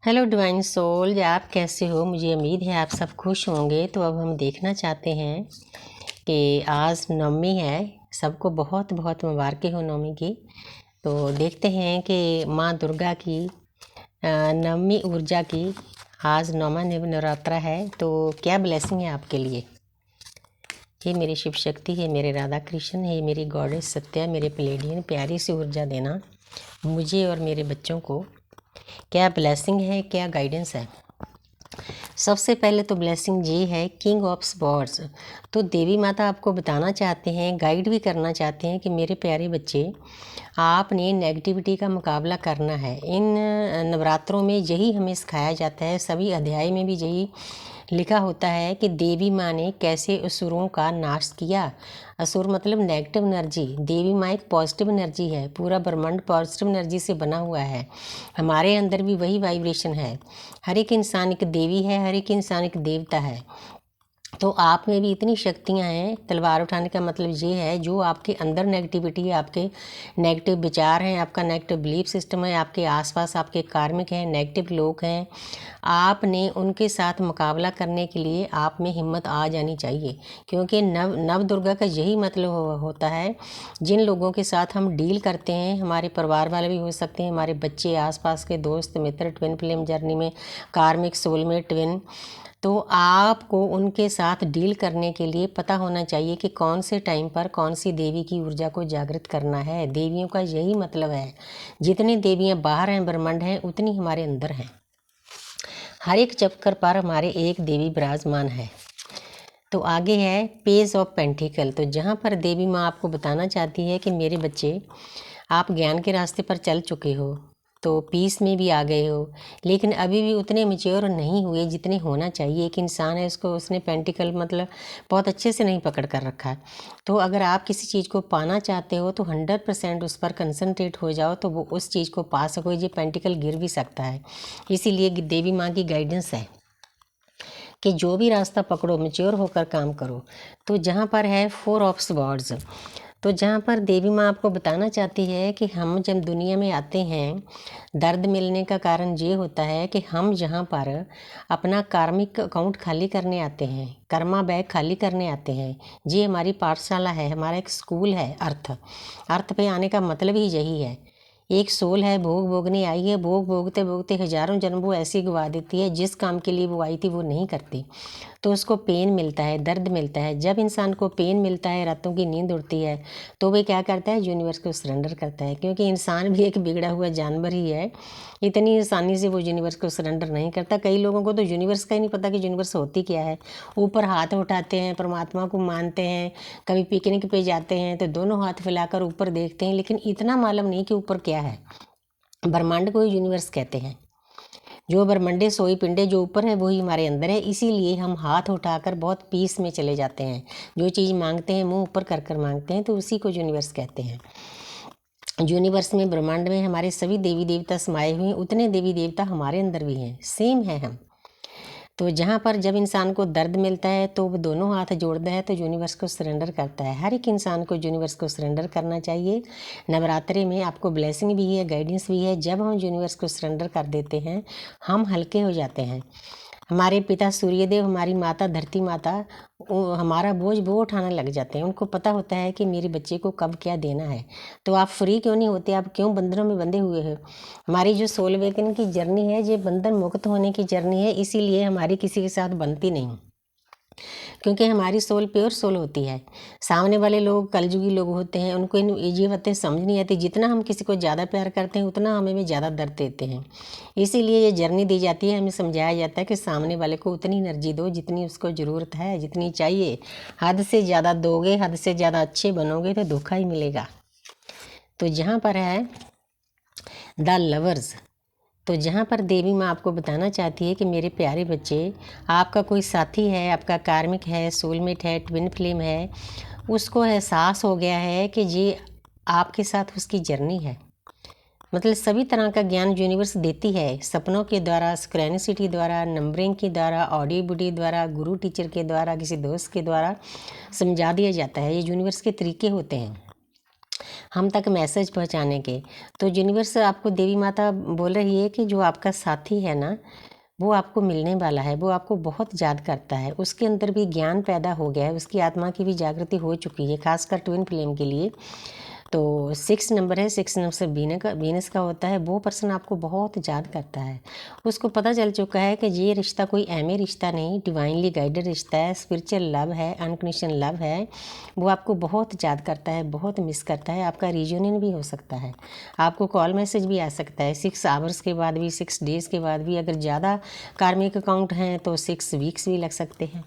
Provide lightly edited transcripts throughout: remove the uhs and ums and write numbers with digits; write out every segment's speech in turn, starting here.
Hello divine soul, आप कैसे हो? मुझे उम्मीद है आप सब खुश होंगे। तो अब हम देखना चाहते हैं कि आज नवमी है, सबको बहुत बहुत मुबारकें हो नवमी की। तो देखते हैं कि माँ दुर्गा की नवमी ऊर्जा की आज नौमा नवरात्रा है, तो क्या ब्लेसिंग है आपके लिए। हे मेरी शिव शक्ति, है मेरे राधा कृष्ण, है मेरी गॉडेस सत्या, मेरे प्लेडियन, प्यारी सी ऊर्जा देना मुझे और मेरे बच्चों को। क्या ब्लेसिंग है, क्या गाइडेंस है। सबसे पहले तो ब्लेसिंग ये है किंग ऑफ स्वॉर्ड्स। तो देवी माता आपको बताना चाहते हैं, गाइड भी करना चाहते हैं कि मेरे प्यारे बच्चे, आपने नेगेटिविटी का मुकाबला करना है। इन नवरात्रों में यही हमें सिखाया जाता है, सभी अध्याय में भी यही लिखा होता है कि देवी माँ ने कैसे असुरों का नाश किया। असुर मतलब नेगेटिव एनर्जी, देवी माँ एक पॉजिटिव एनर्जी है, पूरा ब्रह्मांड पॉजिटिव एनर्जी से बना हुआ है। हमारे अंदर भी वही वाइब्रेशन है। हर एक इंसान एक देवी है, हर एक इंसान एक देवता है। तो आप में भी इतनी शक्तियां हैं। तलवार उठाने का मतलब ये है, जो आपके अंदर नेगेटिविटी है, आपके नेगेटिव विचार हैं, आपका नेगेटिव बिलीफ सिस्टम है, आपके आसपास आपके कार्मिक हैं, नेगेटिव लोग हैं, आपने उनके साथ मुकाबला करने के लिए आप में हिम्मत आ जानी चाहिए। क्योंकि नव दुर्गा का यही मतलब होता है, जिन लोगों के साथ हम डील करते हैं, हमारे परिवार वाले भी हो सकते हैं, हमारे बच्चे, आसपास के दोस्त मित्र, ट्विन फ्लेम जर्नी में कार्मिक सोलमेट ट्विन। तो आपको उनके साथ डील करने के लिए पता होना चाहिए कि कौन से टाइम पर कौन सी देवी की ऊर्जा को जागृत करना है। देवियों का यही मतलब है, जितनी देवियां बाहर हैं ब्रह्मांड हैं, उतनी हमारे अंदर हैं। हर एक चक्कर पर हमारे एक देवी विराजमान है। तो आगे है पेज ऑफ पेंटिकल। तो जहाँ पर देवी माँ आपको बताना चाहती है कि मेरे बच्चे, आप ज्ञान के रास्ते पर चल चुके हो, तो पीस में भी आ गए हो, लेकिन अभी भी उतने मैच्योर नहीं हुए जितने होना चाहिए। एक इंसान है, उसने पेंटिकल मतलब बहुत अच्छे से नहीं पकड़ कर रखा है। तो अगर आप किसी चीज़ को पाना चाहते हो तो 100% उस पर कंसंट्रेट हो जाओ, तो वो उस चीज़ को पा सको। ये पेंटिकल गिर भी सकता है, इसीलिए देवी माँ की गाइडेंस है कि जो भी रास्ता पकड़ो मैच्योर होकर काम करो। तो जहाँ पर है 4 ऑफ स्वॉर्ड्स। तो जहाँ पर देवी माँ आपको बताना चाहती है कि हम जब दुनिया में आते हैं, दर्द मिलने का कारण ये होता है कि हम जहाँ पर अपना कार्मिक अकाउंट खाली करने आते हैं, कर्मा बैग खाली करने आते हैं। ये हमारी पाठशाला है, हमारा एक स्कूल है। अर्थ पे आने का मतलब ही यही है। एक सोल है, भोग भोगने आई है, भोग भोगते भोगते हजारों जन्म वो ऐसी गवा देती है, जिस काम के लिए वो आई थी वो नहीं करती। तो उसको पेन मिलता है, दर्द मिलता है। जब इंसान को पेन मिलता है, रातों की नींद उड़ती है, तो वे क्या करता है, यूनिवर्स को सरेंडर करता है। क्योंकि इंसान भी एक बिगड़ा हुआ जानवर ही है, इतनी आसानी से वो यूनिवर्स को सरेंडर नहीं करता। कई लोगों को तो यूनिवर्स का ही नहीं पता कि यूनिवर्स होती क्या है। ऊपर हाथ उठाते हैं, परमात्मा को मानते हैं, कभी पिकनिक पे जाते हैं तो दोनों हाथ फैलाकर ऊपर देखते हैं, लेकिन इतना मालूम नहीं कि ऊपर क्या है। ब्रह्मांड को यूनिवर्स कहते हैं। जो ब्रह्मंडे सोई पिंडे जो ऊपर है वही हमारे अंदर है। इसीलिए हम हाथ उठाकर बहुत पीस में चले जाते हैं। जो चीज़ मांगते हैं मुंह ऊपर कर कर मांगते हैं, तो उसी को यूनिवर्स कहते हैं। यूनिवर्स में, ब्रह्मांड में हमारे सभी देवी देवता समाये हुए हैं, उतने देवी देवता हमारे अंदर भी हैं, सेम है हम। तो जहाँ पर जब इंसान को दर्द मिलता है तो वो दोनों हाथ जोड़ता है, तो यूनिवर्स को सरेंडर करता है। हर एक इंसान को यूनिवर्स को सरेंडर करना चाहिए। नवरात्रि में आपको ब्लेसिंग भी है, गाइडेंस भी है। जब हम यूनिवर्स को सरेंडर कर देते हैं, हम हल्के हो जाते हैं। हमारे पिता सूर्यदेव, हमारी माता धरती माता, हमारा बोझ वो उठाने लग जाते हैं। उनको पता होता है कि मेरे बच्चे को कब क्या देना है। तो आप फ्री क्यों नहीं होते? आप क्यों बंधनों में बंधे हुए हो? हमारी जो सोल अवेकनिंग की जर्नी है, ये बंधन मुक्त होने की जर्नी है। इसीलिए हमारी किसी के साथ बनती नहीं, क्योंकि हमारी सोल प्योर सोल होती है। सामने वाले लोग कलयुगी लोग होते हैं, उनको ये बातें समझ नहीं आती। जितना हम किसी को ज़्यादा प्यार करते हैं, उतना हमें भी ज़्यादा दर्द देते हैं। इसीलिए ये जर्नी दी जाती है, हमें समझाया जाता है कि सामने वाले को उतनी एनर्जी दो जितनी उसको ज़रूरत है, जितनी चाहिए। हद से ज़्यादा दोगे, हद से ज़्यादा अच्छे बनोगे तो धोखा ही मिलेगा। तो जहाँ पर है द लवर्स। तो जहाँ पर देवी माँ आपको बताना चाहती है कि मेरे प्यारे बच्चे, आपका कोई साथी है, आपका कार्मिक है, सोलमेट है, ट्विन फ्लेम है, उसको एहसास हो गया है कि ये आपके साथ उसकी जर्नी है। मतलब सभी तरह का ज्ञान यूनिवर्स देती है, सपनों के द्वारा, सिक्रेनिसिटी द्वारा, नंबरिंग के द्वारा, ऑडियो वीडियो द्वारा, गुरु टीचर के द्वारा, किसी दोस्त के द्वारा समझा दिया जाता है। ये यूनिवर्स के तरीके होते हैं। हम तक मैसेज पहुंचाने के। तो यूनिवर्स आपको देवी माता बोल रही है कि जो आपका साथी है ना, वो आपको मिलने वाला है, वो आपको बहुत याद करता है, उसके अंदर भी ज्ञान पैदा हो गया है, उसकी आत्मा की भी जागृति हो चुकी है, खासकर ट्विन फ्लेम के लिए। तो 6 नंबर है, 6 नंबर से वीनस का होता है। वो पर्सन आपको बहुत याद करता है, उसको पता चल चुका है कि ये रिश्ता कोई एमए रिश्ता नहीं, डिवाइनली गाइडेड रिश्ता है, स्पिरिचुअल लव है, अनकंडीशनल लव है। वो आपको बहुत याद करता है, बहुत मिस करता है। आपका रियूनियन भी हो सकता है, आपको कॉल मैसेज भी आ सकता है 6 आवर्स के बाद भी, 6 डेज़ के बाद भी। अगर ज़्यादा कार्मिक अकाउंट हैं तो 6 वीक्स भी लग सकते हैं,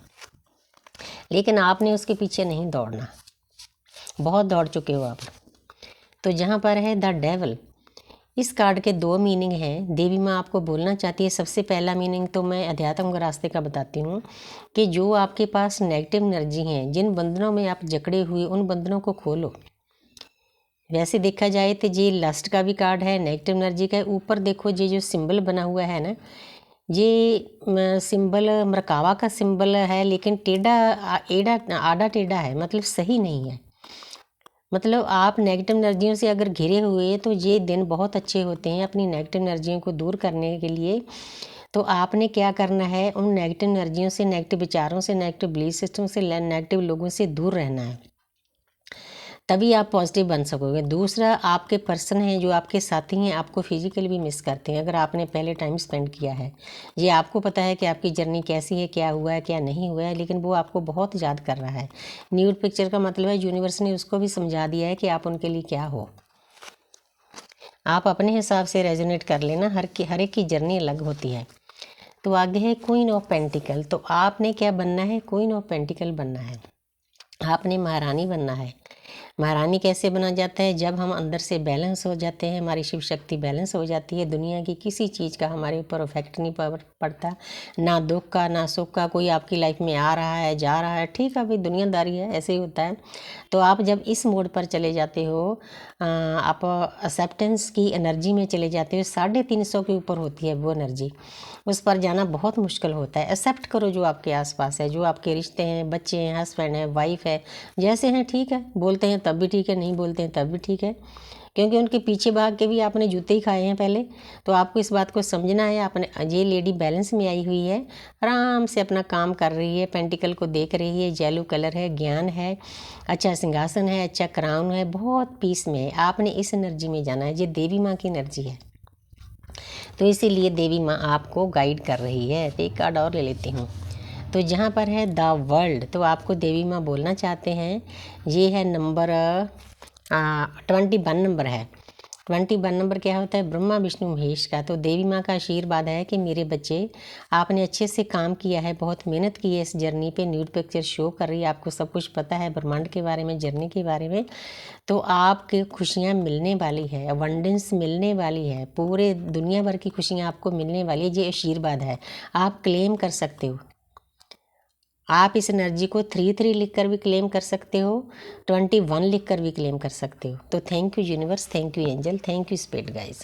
लेकिन आपने उसके पीछे नहीं दौड़ना, बहुत दौड़ चुके हो आप। तो जहाँ पर है द डेवल, इस कार्ड के 2 मीनिंग हैं। देवी माँ आपको बोलना चाहती है, सबसे पहला मीनिंग तो मैं अध्यात्म के रास्ते का बताती हूँ कि जो आपके पास नेगेटिव एनर्जी हैं, जिन बंधनों में आप जकड़े हुए, उन बंधनों को खोलो। वैसे देखा जाए तो ये लस्ट का भी कार्ड है, नेगेटिव एनर्जी का है। ऊपर देखो ये जो सिंबल बना हुआ है ना, ये सिंबल मरकावा का सिंबल है, लेकिन टेढ़ा आड़ा टेढ़ा है, मतलब सही नहीं है। मतलब आप नेगेटिव एनर्जियों से अगर घिरे हुए तो ये दिन बहुत अच्छे होते हैं अपनी नेगेटिव एनर्जियों को दूर करने के लिए। तो आपने क्या करना है, उन नेगेटिव एनर्जियों से, नेगेटिव विचारों से, नेगेटिव बिलीफ सिस्टम से, नेगेटिव लोगों से दूर रहना है, तभी आप पॉजिटिव बन सकोगे। दूसरा, आपके पर्सन हैं जो आपके साथी हैं, आपको फिजिकली भी मिस करते हैं अगर आपने पहले टाइम स्पेंड किया है। ये आपको पता है कि आपकी जर्नी कैसी है, क्या हुआ है, क्या नहीं हुआ है, लेकिन वो आपको बहुत याद कर रहा है। न्यूड पिक्चर का मतलब है यूनिवर्स ने उसको भी समझा दिया है कि आप उनके लिए क्या हो। आप अपने हिसाब से रेजोनेट कर लेना, हर एक की जर्नी अलग होती है। तो आगे है क्वीन ऑफ पेंटिकल। तो आपने क्या बनना है, क्वीन ऑफ पेंटिकल बनना है, आपने महारानी बनना है। महारानी कैसे बना जाता है, जब हम अंदर से बैलेंस हो जाते हैं, हमारी शिव शक्ति बैलेंस हो जाती है, दुनिया की किसी चीज़ का हमारे ऊपर इफेक्ट नहीं पड़ता, ना दुख का ना सुख का। कोई आपकी लाइफ में आ रहा है, जा रहा है, ठीक है भाई, दुनियादारी है, ऐसे ही होता है। तो आप जब इस मोड पर चले जाते हो, आप एक्सेप्टेंस की एनर्जी में चले जाते हो, 350 के ऊपर होती है वो एनर्जी, उस पर जाना बहुत मुश्किल होता है। एक्सेप्ट करो जो आपके आसपास है, जो आपके रिश्ते हैं, बच्चे हैं, हस्बैंड है, वाइफ है, जैसे हैं ठीक है, बोलते हैं तब भी ठीक है, नहीं बोलते हैं तब भी ठीक है, क्योंकि उनके पीछे भाग के भी आपने जूते ही खाए हैं पहले। तो आपको इस बात को समझना है। आपने, ये लेडी बैलेंस में आई हुई है, आराम से अपना काम कर रही है, पेंटिकल को देख रही है, येलो कलर है, ज्ञान है, अच्छा सिंहासन है, अच्छा क्राउन है, बहुत पीस में है। आपने इस एनर्जी में जाना है, ये देवी माँ की एनर्जी है, तो इसीलिए देवी माँ आपको गाइड कर रही है। तो एक कार्ड और ले लेती हूँ। तो जहाँ पर है द वर्ल्ड, तो आपको देवी माँ बोलना चाहते हैं, ये है नंबर 21 नंबर है। 21 नंबर क्या होता है, ब्रह्मा विष्णु महेश का। तो देवी माँ का आशीर्वाद है कि मेरे बच्चे, आपने अच्छे से काम किया है, बहुत मेहनत की है इस जर्नी पे। न्यूड पिक्चर शो कर रही है, आपको सब कुछ पता है ब्रह्मांड के बारे में, जर्नी के बारे में। तो आपके खुशियाँ मिलने वाली है, अबंडेंस मिलने वाली है, पूरे दुनिया भर की खुशियाँ आपको मिलने वाली है। ये आशीर्वाद है, आप क्लेम कर सकते हो। आप इस एनर्जी को 33 लिख कर भी क्लेम कर सकते हो, 21 लिख कर भी क्लेम कर सकते हो। तो thank you universe, thank you angel, thank you spirit guys.